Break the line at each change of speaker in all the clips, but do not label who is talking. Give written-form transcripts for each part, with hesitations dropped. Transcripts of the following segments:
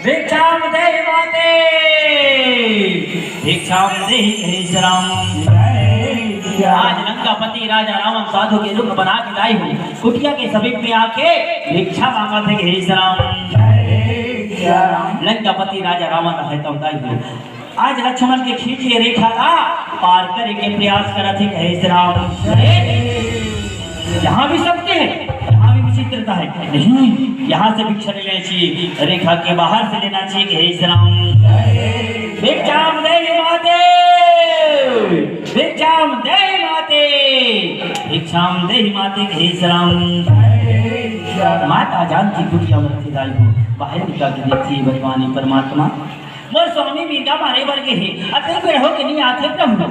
भिक्षाम देहि माते, भिक्षाम देहि श्राम। आज लंकापति राजा रावण साधु के रूप बना के लाई हूँ, कुटिया के समीप में आके भिक्षा मांगा थे हे श्राम। लंकापति राजा रावण रहता हूँ, आज लक्ष्मण के खींचे रेखा का पार करे के प्रयास करा थे हे श्राम। यहाँ भी सकते हैं, यहाँ भी विचित्रता है, नहीं यहाँ से भिक्षा ले लेना चाहिए, रेखा के बाहर से लेना चाहिए हे श्राम। भिक्षाम देहि माते, भिक्षाम देहि माते, भिक्षाम देहि माते हे श्राम। माता जानकी कुटिया में रखी दाई हो, बाहर निकाल के देखती भगवानी परमात्मा मोर स्वामी मीरा मारे वर्गे है, अतः पे रहो कि नहीं आते प्रभु।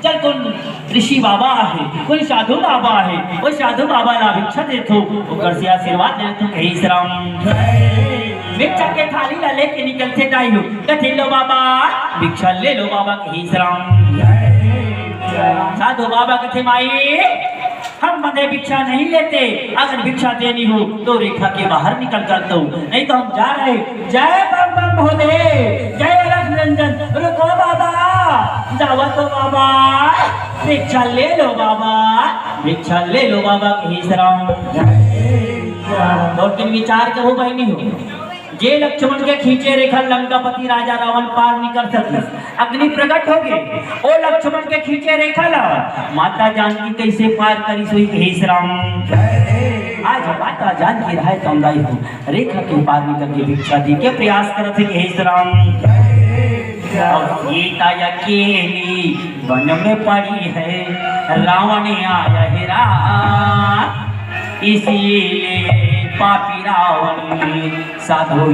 चल कौन ऋषि बाबा है, कोई साधु बाबा है, वो साधु बाबा ला भिक्षा देथो, ओकर से आशीर्वाद देथो हे श्राम। भिक्षा के थाली ला लेके निकलते दाई हो, कथे लो बाबा भिक्षा ले लो बाबा हे श्राम। साधु बाबा कथे माई हम मदे भिक्षा नहीं लेते, अगर भिक्षा देनी हो तो रेखा के बाहर निकल करता हूँ, नहीं तो हम जा रहे। जय बम बम भोले, जय रख रंजन, रुको बाबा जावा तो बाबा, भिक्षा ले लो बाबा, भिक्षा ले लो बाबा हे श्राम। और तुम विचार करो बहनी हो, जे लक्ष्मण के खींचे रेखा लंकापति राजा रावण पार नहीं कर सकते, अग्नि प्रकट हो गए, ओ लक्ष्मण के खींचे रेखा ला माता जानकी कैसे पार करी सोई हे श्राम। आज माता जानकी राय तमदाई हो, रेखा के पार निकल के भिक्षा दी के प्रयास करते हे श्राम। और सीता अकेली वन में पड़ी है, रावण आया है रात, इसीलिए पापी रावण ने साधु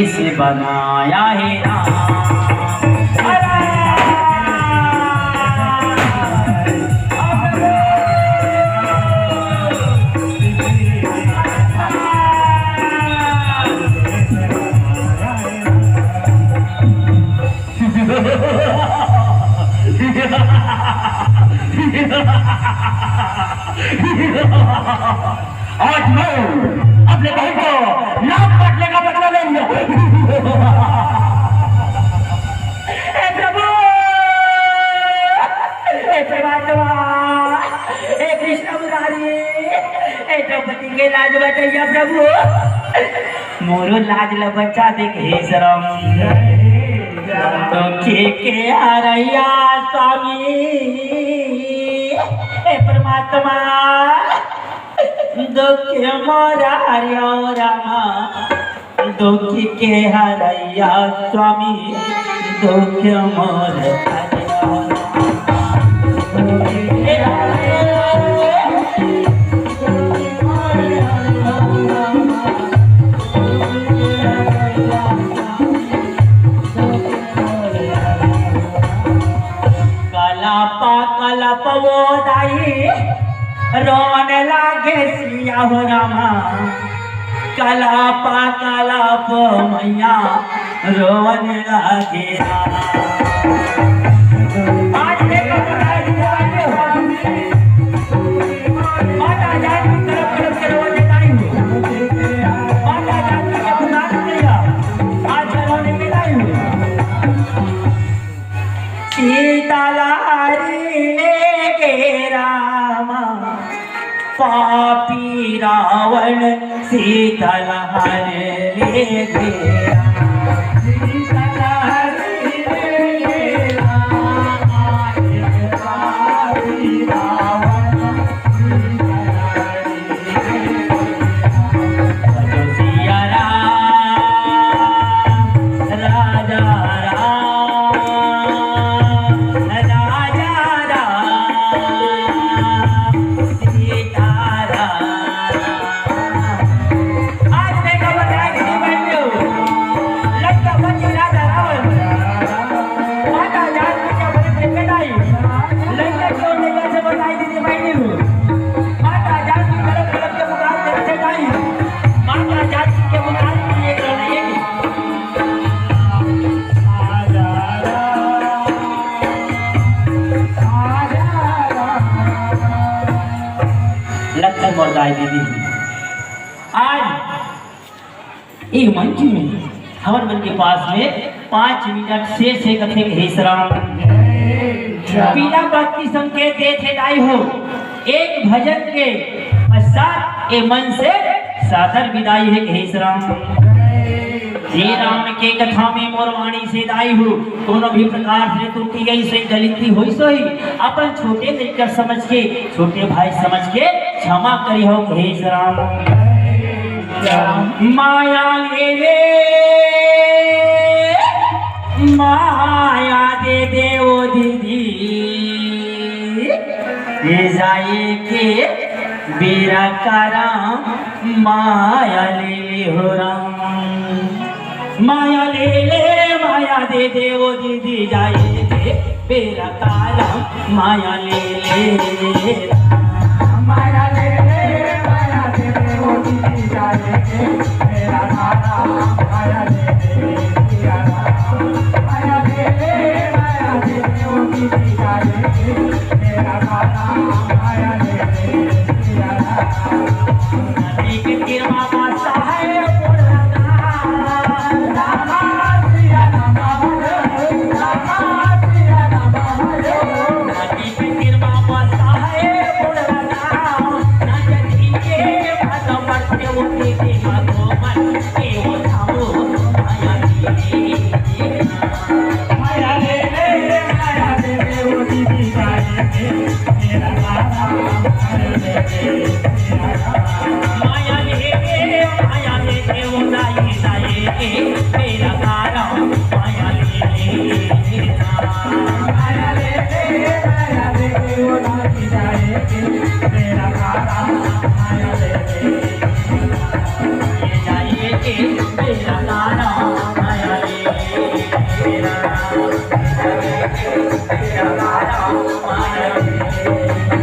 से बनाया है राम। आज मैं अपने भाई को नाक काटने का बदला लेंगे। हे प्रभु, हे परमात्मा, हे कृष्ण मुरारी, हे द्रौपदी के लाज बचैया प्रभु, मोरो लाज ल बच्चा देख हे शरम। तो के हरैया स्वामी, हे परमात्मा, दुख मोरा हरियो रामा, दुख के हरैया स्वामी, दुख मोर हरियो। कलप वो दाई रोन लागे सिया हो रामा, कलप कलप मैया रोन लागे रामा। आज देखो माता जानकी तरफ तरफ से रोने लाई हूँ, माता जानकी के पुकार दिया, आज रोने के लाई हूँ। सीता रामा पापी रावण सीता लहर ले गया, सीता लहर ले दीदी आज एक मंच में हमारे मन के पास में 5 मिनट से कथे हे श्राम बिना भक्ति संकेत दे थे दाई हो। एक भजन के पश्चात ए मन से सादर विदाई है हे श्राम। हे राम के कथा में मोर वाणी से दाई हो, कोनो भी प्रकार से त्रुटि गई से गलती हुई सोई अपन छोटे लेकर समझ के, छोटे भाई समझ के क्षमा करी हो हे श्राम। माया ले ले माया दे दे ओ दीदी जाए के बेरा कारा माया ले ले हो राम। माया ले ले माया दे दे ओ दीदी जाए के बेरा कारा माया ले ले माया ले ले माया दे दे ओ दीदी जाए के बेरा कारा माया ले ले माया ले ले माया दे दे ओ दीदी जाए के बेरा कारा माया ले ले नदी के किरमा पासा है
Maria